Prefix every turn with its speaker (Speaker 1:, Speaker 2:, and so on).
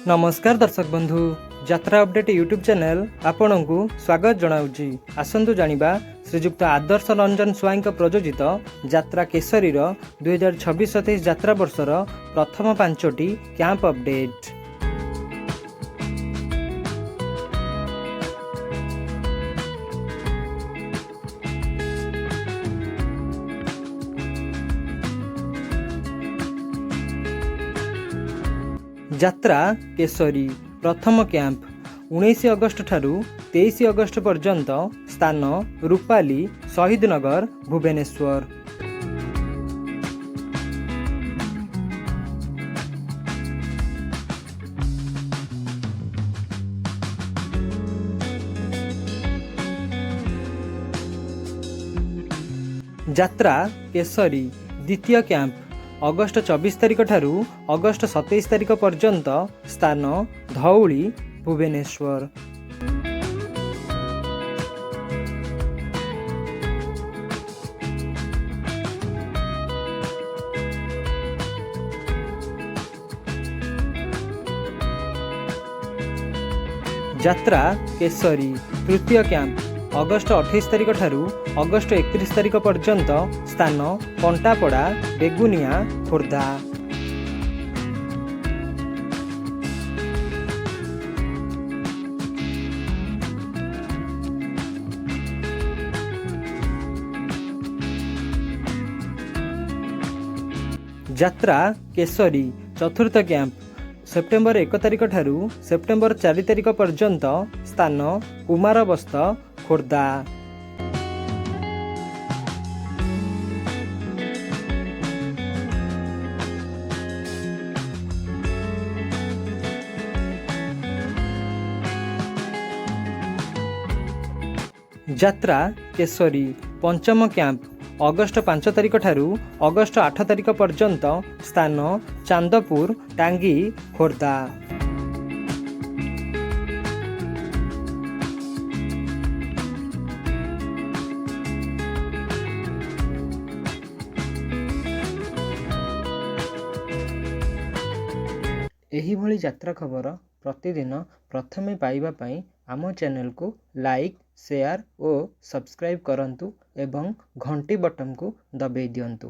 Speaker 1: नमस्कार दर्शक बंधु यात्रा अपडेट यूट्यूब चैनल आपण को स्वागत जनाऊँगी। आसतु जानिबा श्रीजुक्त आदर्श रंजन स्वाई प्रयोजित यात्रा केसरी 2026-27 यात्रा वर्षर प्रथम 5टी कैंप अपडेट। यात्रा केसरी प्रथम कैंप 19 अगस्ट ठारू 23 अगस्ट पर्यंत स्थान रूपाली शहीद नगर भुवनेश्वर। यात्रा केसरी द्वितीय कैंप अगस्ट 24 तारिख ठारू अगस्ट 27 तारिख पर्यंत स्थान धौली भुवनेश्वर। यात्रा केसरी तृतीय कैंप अगस्ट 28 तारिख ठारू अगस्ट 31 तारिख पर्यंत स्थान कंटापड़ा बेगुनिया खोर्धा। यात्रा केसरी चतुर्थ कैंप सेप्टेम्बर 1 तारिख ठारू सेप्टेम्बर 4 तारिख पर्यंत स्थान कुमार बस्त खोर्धा। यात्रा केसरी पंचम कैंप अगस्ट 5 तारिख ठारू अगस्ट 8 तारिख पर्यंत स्थान चांदपुर टांगी खोर्धा। एहिभଳି यात्रा खबर प्रतिदिन प्रथमे पाइबा पई आम चैनल को लाइक शेयर और सब्सक्राइब करंतु एवं घंटी बटन को दबाई दियंतु।